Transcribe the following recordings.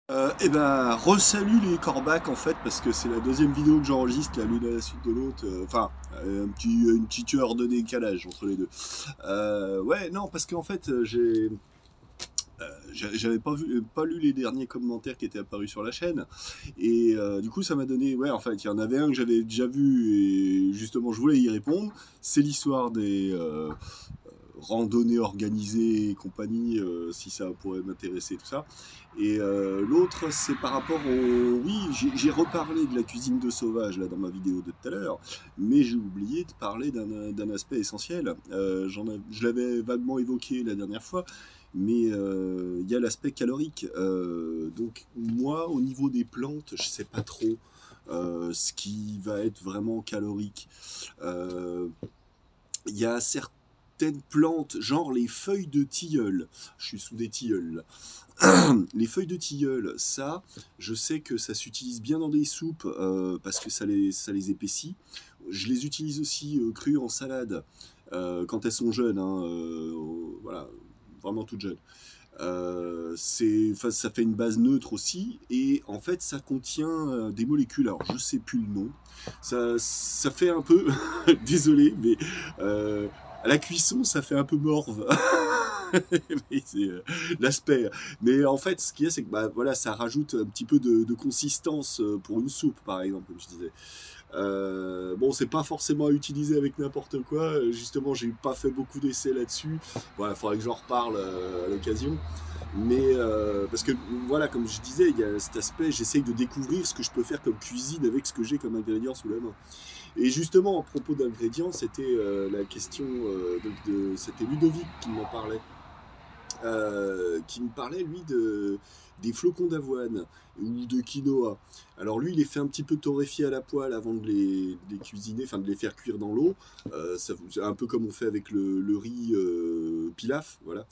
Eh ben, resalut les Corbacs en fait, parce que c'est la deuxième vidéo que j'enregistre, là, l'une à la suite de l'autre. Enfin, une petite heure de décalage entre les deux. Ouais, non, parce qu'en fait, j'avais pas lu les derniers commentaires qui étaient apparus sur la chaîne, et du coup, ça m'a donné. Ouais, en fait, il y en avait un que j'avais déjà vu, et justement, je voulais y répondre. C'est l'histoire des randonnées organisées et compagnie, si ça pourrait m'intéresser, tout ça. Et l'autre, c'est par rapport au... Oui, j'ai reparlé de la cuisine de sauvage là dans ma vidéo de tout à l'heure, mais j'ai oublié de parler d'un aspect essentiel. Je l'avais vaguement évoqué la dernière fois, mais il y a l'aspect calorique. Donc moi, au niveau des plantes, je sais pas trop ce qui va être vraiment calorique. Euh, Il y a certaines plantes, genre les feuilles de tilleul. Je suis sous des tilleuls là. Les feuilles de tilleul, ça, je sais que ça s'utilise bien dans des soupes parce que ça les épaissit. Je les utilise aussi crues en salade quand elles sont jeunes, hein, voilà, vraiment toutes jeunes. Enfin, ça fait une base neutre aussi, et en fait, ça contient des molécules. Alors, je sais plus le nom. Ça fait un peu, désolé, mais euh, à la cuisson, ça fait un peu morve. Mais c'est l'aspect. Mais en fait, ce qu'il y a, c'est que bah, voilà, ça rajoute un petit peu de consistance pour une soupe, par exemple, comme je disais. Bon, c'est pas forcément à utiliser avec n'importe quoi. Justement, j'ai pas fait beaucoup d'essais là-dessus. Voilà, il faudrait que j'en reparle à l'occasion. Mais parce que voilà, comme je disais, il y a cet aspect, j'essaye de découvrir ce que je peux faire comme cuisine avec ce que j'ai comme ingrédients sous la main. Et justement, à propos d'ingrédients, c'était la question c'était Ludovic qui m'en parlait, qui me parlait, lui, des flocons d'avoine ou de quinoa. Alors lui, il les fait un petit peu torréfier à la poêle avant de les cuisiner, enfin de les faire cuire dans l'eau. C'est un peu comme on fait avec le riz pilaf, voilà.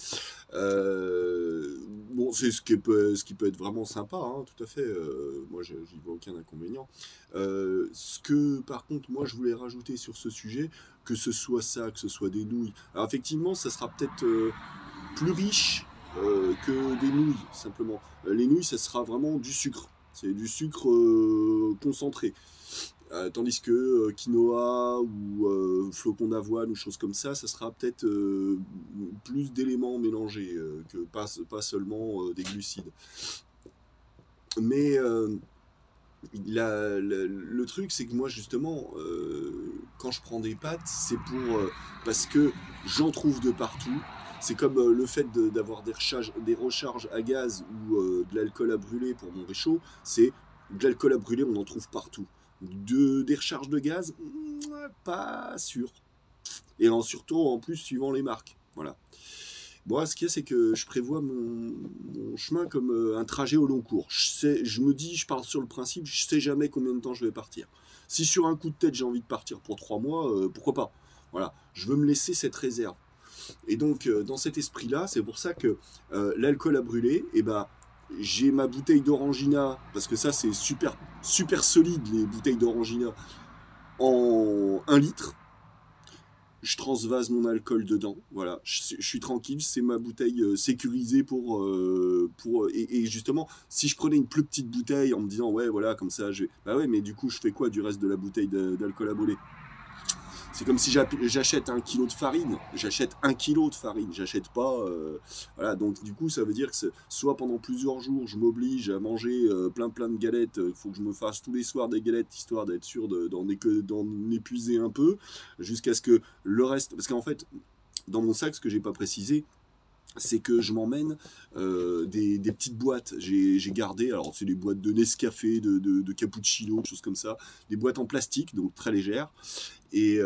Bon, c'est ce qui peut être vraiment sympa, hein, tout à fait. Moi, j'y vois aucun inconvénient. Ce que, par contre, moi, je voulais rajouter sur ce sujet, que ce soit ça, que ce soit des nouilles. Alors, effectivement, ça sera peut-être plus riche que des nouilles, simplement. Les nouilles, ça sera vraiment du sucre. C'est du sucre concentré. Tandis que quinoa ou flocons d'avoine ou choses comme ça sera peut-être plus d'éléments mélangés que pas seulement des glucides. Mais le truc, c'est que moi, justement, quand je prends des pâtes, c'est parce que j'en trouve de partout. C'est comme le fait d'avoir des recharges à gaz ou de l'alcool à brûler pour mon réchaud. C'est de l'alcool à brûler, on en trouve partout. Des recharges de gaz, pas sûr. Et surtout, en plus, suivant les marques. Voilà. Moi, ce qu'il y a, c'est que je prévois mon chemin comme un trajet au long cours. Je me dis, je pars sur le principe, je sais jamais combien de temps je vais partir. Si sur un coup de tête j'ai envie de partir pour 3 mois, pourquoi pas. Voilà, je veux me laisser cette réserve. Et donc, dans cet esprit-là, c'est pour ça que l'alcool à brûler, eh ben, j'ai ma bouteille d'orangina, parce que ça c'est super, super solide les bouteilles d'orangina, en 1 litre. Je transvase mon alcool dedans, voilà, je suis tranquille, c'est ma bouteille sécurisée et justement, si je prenais une plus petite bouteille en me disant ouais voilà comme ça, bah ouais mais du coup je fais quoi du reste de la bouteille d'alcool à brûler? C'est comme si j'achète 1 kilo de farine, j'achète 1 kilo de farine, j'achète pas. Voilà, donc du coup, ça veut dire que soit pendant plusieurs jours, je m'oblige à manger plein de galettes, il faut que je me fasse tous les soirs des galettes, histoire d'être sûr d'en épuiser un peu, jusqu'à ce que le reste. Parce qu'en fait, dans mon sac, ce que j'ai pas précisé, c'est que je m'emmène des petites boîtes. J'ai gardé, alors c'est des boîtes de Nescafé, de cappuccino, choses comme ça, des boîtes en plastique, donc très légères, et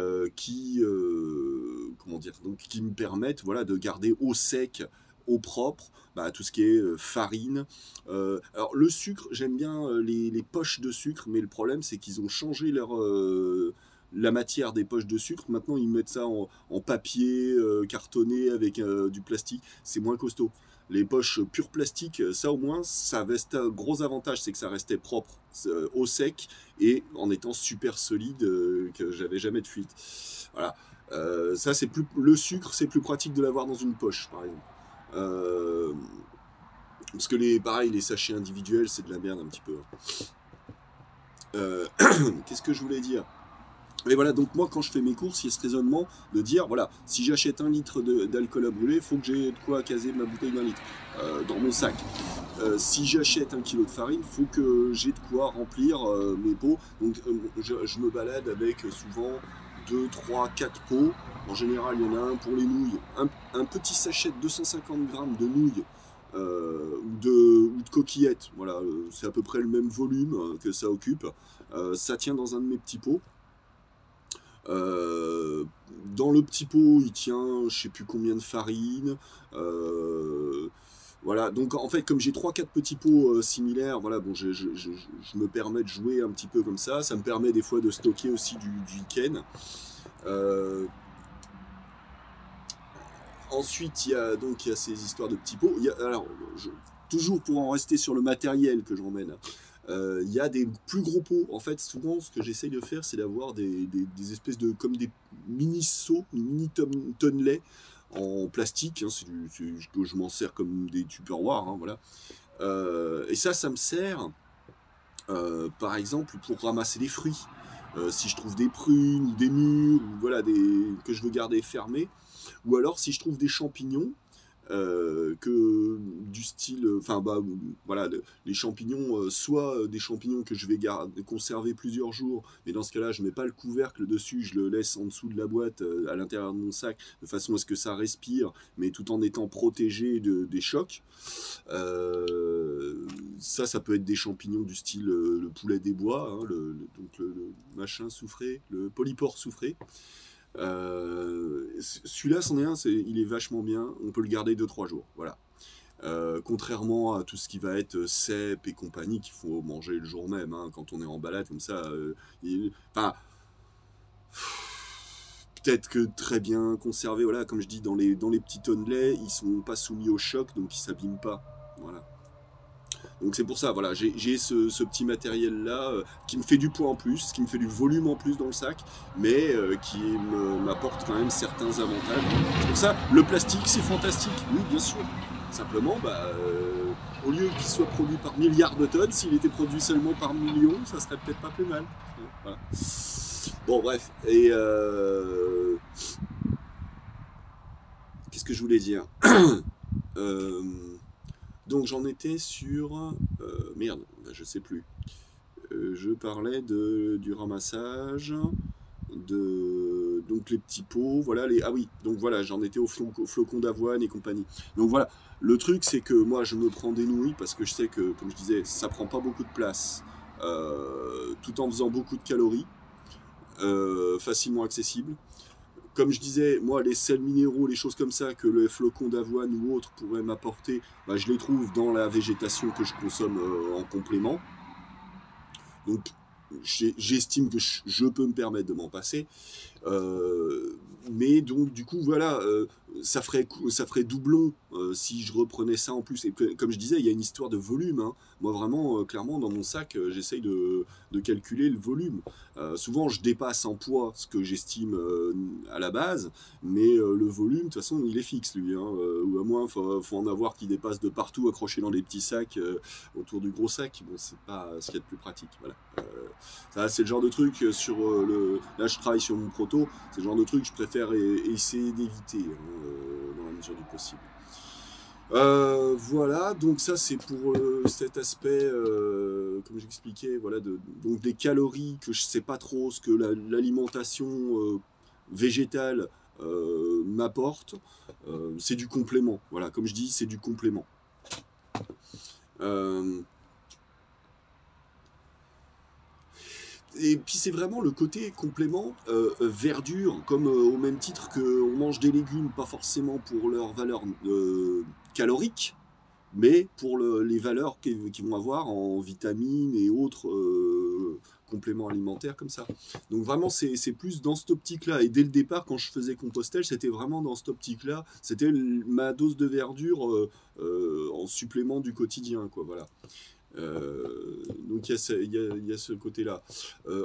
comment dire, donc qui me permettent, voilà, de garder au sec, au propre, bah, tout ce qui est farine. Alors le sucre, j'aime bien les poches de sucre, mais le problème c'est qu'ils ont changé la matière des poches de sucre. Maintenant ils mettent ça en papier cartonné avec du plastique. C'est moins costaud. Les poches pure plastique, ça au moins, ça reste un gros avantage, c'est que ça restait propre, au sec, et en étant super solide, que j'avais jamais de fuite. Voilà. Ça, c'est plus le sucre, c'est plus pratique de l'avoir dans une poche, par exemple. Euh, Parce que pareil, les sachets individuels, c'est de la merde un petit peu. Qu'est-ce que je voulais dire? Et voilà, donc moi quand je fais mes courses, il y a ce raisonnement de dire, voilà, si j'achète 1 litre d'alcool à brûler, il faut que j'ai de quoi caser ma bouteille d'1 litre dans mon sac. Si j'achète 1 kilo de farine, il faut que j'ai de quoi remplir mes pots. Donc je me balade avec souvent 2, 3, 4 pots. En général, il y en a un pour les nouilles. Un petit sachet de 250 grammes de nouilles ou de coquillettes. Voilà, c'est à peu près le même volume que ça occupe. Ça tient dans un de mes petits pots. Dans le petit pot, il tient je sais plus combien de farine. Voilà, donc en fait, comme j'ai 3-4 petits pots similaires, voilà, bon, je me permets de jouer un petit peu comme ça. Ça me permet des fois de stocker aussi du week-end. Ensuite, il y a ces histoires de petits pots. Alors, toujours pour en rester sur le matériel que j'emmène. Il y a des plus gros pots. En fait, souvent, ce que j'essaye de faire, c'est d'avoir des espèces de, comme des mini seaux, mini tonnelets en plastique. Hein, que je m'en sers comme des tupperwares. Hein, voilà. Et ça me sert, par exemple, pour ramasser des fruits. Si je trouve des prunes ou des mûres, ou voilà, que je veux garder fermés. Ou alors, si je trouve des champignons, du style, enfin voilà, les champignons, soit des champignons que je vais conserver plusieurs jours, mais dans ce cas-là je mets pas le couvercle dessus, je le laisse en dessous de la boîte à l'intérieur de mon sac, de façon à ce que ça respire, mais tout en étant protégé des chocs. Ça peut être des champignons du style le poulet des bois, hein, donc le machin soufré, le polypore soufré. Celui-là, c'en est un, il est vachement bien. On peut le garder 2-3 jours. Voilà. Contrairement à tout ce qui va être cèpe et compagnie qu'il faut manger le jour même, hein, quand on est en balade comme ça. Peut-être que très bien conservé. Voilà, comme je dis, dans les petits tonnelets, ils sont pas soumis au choc, donc ils s'abîment pas. Voilà. Donc c'est pour ça, voilà, j'ai ce petit matériel-là qui me fait du poids en plus, qui me fait du volume en plus dans le sac, mais qui m'apporte quand même certains avantages. C'est pour ça, le plastique, c'est fantastique, oui, bien sûr. Simplement, au lieu qu'il soit produit par milliards de tonnes, s'il était produit seulement par millions, ça serait peut-être pas plus mal. Voilà. Bon, bref, et qu'est-ce que je voulais dire? Donc j'en étais sur... merde, je sais plus. Je parlais du ramassage, donc les petits pots, voilà, ah oui, donc voilà, j'en étais au flocon d'avoine et compagnie. Donc voilà, le truc c'est que moi je me prends des nouilles parce que je sais que, comme je disais, ça prend pas beaucoup de place, tout en faisant beaucoup de calories, facilement accessible. Comme je disais, moi, les sels minéraux, les choses comme ça que le flocon d'avoine ou autre pourrait m'apporter, je les trouve dans la végétation que je consomme en complément. Donc, j'estime que je peux me permettre de m'en passer. Mais donc, du coup, voilà, ça ferait doublon si je reprenais ça en plus. Et comme je disais, il y a une histoire de volume. Hein. Moi, vraiment, clairement, dans mon sac, j'essaye de calculer le volume. Souvent, je dépasse en poids ce que j'estime à la base, mais le volume, de toute façon, il est fixe, lui. Hein, ou à moins, faut en avoir qui dépasse de partout, accroché dans des petits sacs autour du gros sac. Bon, c'est pas ce qu'il y a de plus pratique. Voilà. Ça, c'est le genre de truc sur là, je travaille sur mon proto. C'est le genre de truc que je préfère essayer d'éviter dans la mesure du possible. Voilà, donc ça c'est pour cet aspect, comme j'expliquais, voilà, donc des calories que je sais pas trop ce que l'alimentation végétale m'apporte. C'est du complément, voilà, comme je dis, c'est du complément. Et puis c'est vraiment le côté complément verdure, comme au même titre qu'on mange des légumes, pas forcément pour leur valeur calorique, mais pour les valeurs qu'ils vont avoir en vitamines et autres compléments alimentaires comme ça. Donc vraiment c'est plus dans cette optique-là. Et dès le départ, quand je faisais Compostelle, c'était vraiment dans cette optique-là. C'était ma dose de verdure en supplément du quotidien, quoi, voilà. Donc il y a ce côté-là.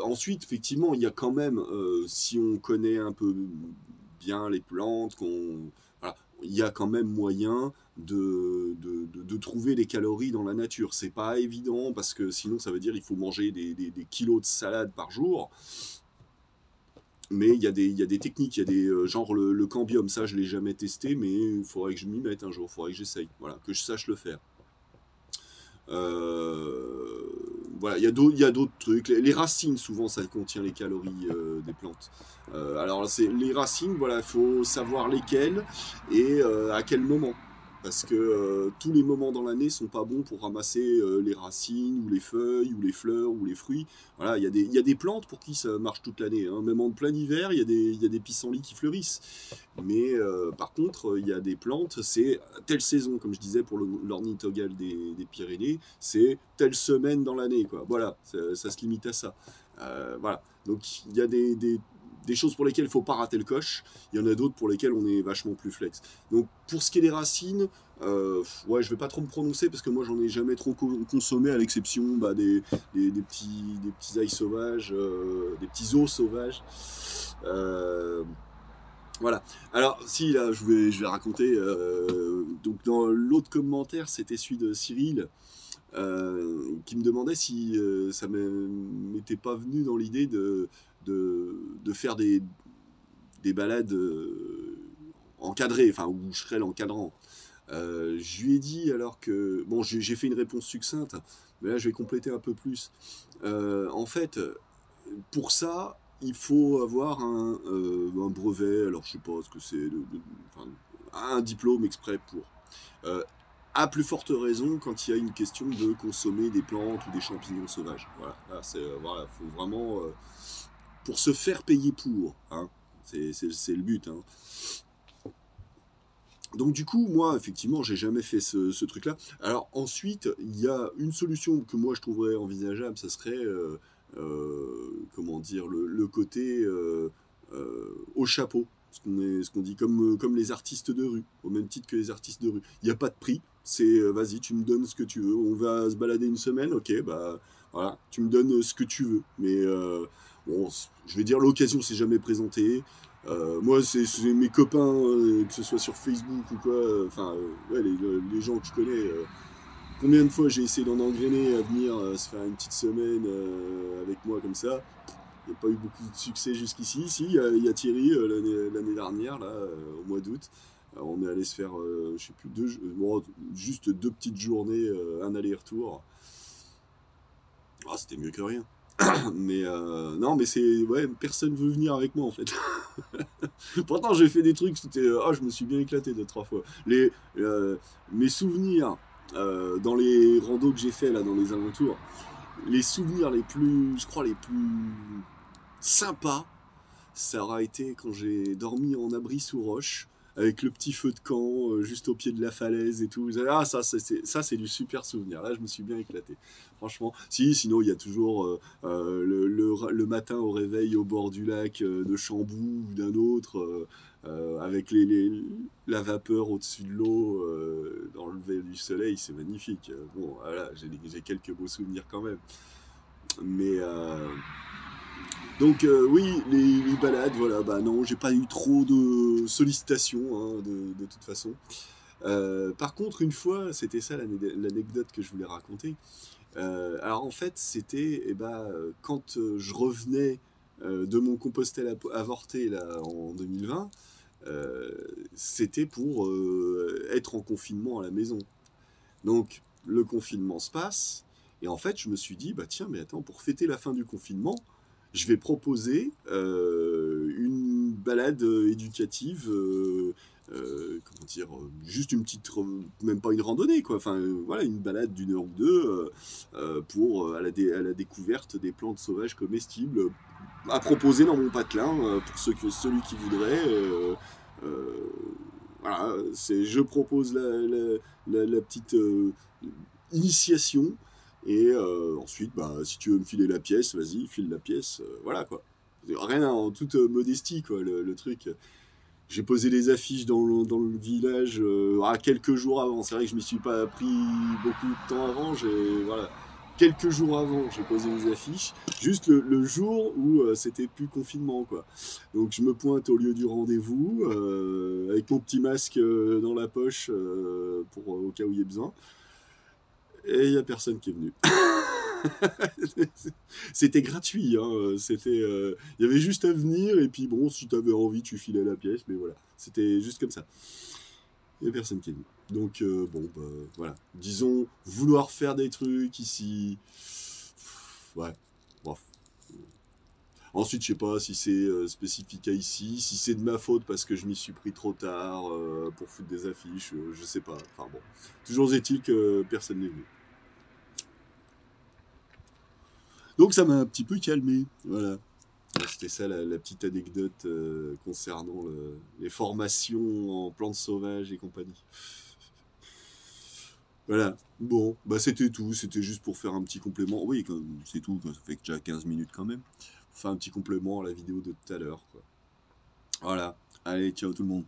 Ensuite, effectivement, il y a quand même, si on connaît un peu bien les plantes, voilà, il y a quand même moyen de trouver les calories dans la nature. C'est pas évident parce que sinon ça veut dire il faut manger des kilos de salade par jour. Mais il y a des techniques, il y a des genre le cambium, ça je l'ai jamais testé, mais il faudrait que je m'y mette un jour, il faudrait que j'essaye, voilà, que je sache le faire. Euh, voilà, il y a d'autres trucs. Les racines, souvent, ça contient les calories des plantes. Alors, c'est les racines, voilà, il faut savoir lesquelles et à quel moment. Parce que tous les moments dans l'année sont pas bons pour ramasser les racines, ou les feuilles, ou les fleurs, ou les fruits. Voilà, il y a des plantes pour qui ça marche toute l'année, hein. Même en plein hiver, il y a des pissenlits qui fleurissent. Mais par contre, il y a des plantes, c'est telle saison, comme je disais pour l'ornithogale des Pyrénées, c'est telle semaine dans l'année, quoi. Voilà, ça se limite à ça. Voilà. Donc il y a des choses pour lesquelles il ne faut pas rater le coche, il y en a d'autres pour lesquelles on est vachement plus flex. Donc pour ce qui est des racines, ouais, je vais pas trop me prononcer parce que moi j'en ai jamais trop consommé à l'exception bah, des petits ails sauvages, des petits os sauvages. Euh, voilà. Alors, si, là, je vais raconter. Donc, dans l'autre commentaire, c'était celui de Cyril, qui me demandait si ça m'était pas venu dans l'idée de faire des balades encadrées, enfin, où je serais l'encadrant. Je lui ai dit alors que. Bon, j'ai fait une réponse succincte, mais là, je vais compléter un peu plus. En fait, pour ça, il faut avoir un brevet, alors je sais pas ce que c'est, enfin, un diplôme exprès pour. Euh, à plus forte raison quand il y a une question de consommer des plantes ou des champignons sauvages. Voilà, là, voilà, faut vraiment pour se faire payer pour, hein, c'est le but, hein. Donc du coup, moi, effectivement, j'ai jamais fait ce truc-là. Alors ensuite, il y a une solution que moi je trouverais envisageable, ça serait, comment dire, le côté au chapeau, ce qu'on dit, comme les artistes de rue, au même titre que les artistes de rue. Il n'y a pas de prix, c'est vas-y, tu me donnes ce que tu veux, on va se balader une semaine, ok, bah voilà, tu me donnes ce que tu veux. Mais bon, je vais dire, l'occasion s'est jamais présentée. Moi, c'est mes copains, que ce soit sur Facebook ou quoi, enfin, ouais, les gens que je connais, combien de fois j'ai essayé d'en engrainer à venir se faire une petite semaine avec moi comme ça. Il n'y a pas eu beaucoup de succès jusqu'ici. Si, il y a Thierry l'année dernière, là, au mois d'août. On est allé se faire, je sais plus, bon, juste 2 petites journées, un aller-retour. Ah, c'était mieux que rien. Mais non, mais c'est. Ouais, personne veut venir avec moi en fait. Pourtant, j'ai fait des trucs, c'était. Ah, je me suis bien éclaté 2, 3 fois. Mes souvenirs dans les randos que j'ai fait là dans les alentours, les souvenirs les plus. Je crois les plus sympas, ça aura été quand j'ai dormi en abri sous roche, avec le petit feu de camp juste au pied de la falaise et tout. Ah, ça, c'est du super souvenir. Là, je me suis bien éclaté. Franchement, si, sinon, il y a toujours le matin au réveil au bord du lac de Chambou ou d'un autre, avec la vapeur au-dessus de l'eau, dans le lever du soleil, c'est magnifique. Bon, voilà, j'ai quelques beaux souvenirs quand même. Mais donc oui, les balades, voilà, bah non, j'ai pas eu trop de sollicitations hein, de toute façon. Par contre, une fois, c'était ça l'anecdote que je voulais raconter. Alors en fait, c'était eh ben, quand je revenais de mon Compostelle avorté là, en 2020, euh, c'était pour être en confinement à la maison. Donc le confinement se passe, et en fait, je me suis dit, bah tiens, mais attends, pour fêter la fin du confinement, je vais proposer une balade éducative, comment dire, juste une petite, même pas une randonnée, quoi. Enfin, voilà, une balade d'1 heure ou 2 pour à la découverte des plantes sauvages comestibles, à proposer dans mon patelin pour celui qui voudrait. Euh, voilà, je propose la petite initiation. Et ensuite, bah, si tu veux me filer la pièce, vas-y, file la pièce. Voilà quoi. Rien en toute modestie, quoi, le truc. J'ai posé des affiches dans le village à quelques jours avant. C'est vrai que je ne m'y suis pas pris beaucoup de temps avant. Voilà. quelques jours avant, j'ai posé les affiches, juste le jour où c'était plus confinement, quoi. Donc je me pointe au lieu du rendez-vous, avec mon petit masque dans la poche, au cas où il y ait besoin. Et il n'y a personne qui est venu. C'était gratuit, hein. Il y avait juste à venir, et puis bon, si tu avais envie, tu filais la pièce, mais voilà. C'était juste comme ça. Il n'y a personne qui est venu. Donc, bon, bah, voilà. Disons, vouloir faire des trucs ici. Ouais, bref. Ensuite, je sais pas si c'est spécifique à ici, si c'est de ma faute parce que je m'y suis pris trop tard pour foutre des affiches, je sais pas. Enfin bon. Toujours est-il que personne n'est venu. Donc ça m'a un petit peu calmé. Voilà. C'était ça la petite anecdote concernant les formations en plantes sauvages et compagnie. Voilà. Bon, bah c'était tout. C'était juste pour faire un petit complément. Oui, c'est tout. Ça fait déjà 15 minutes quand même. Pour faire un petit complément à la vidéo de tout à l'heure, quoi. Voilà. Allez, ciao tout le monde.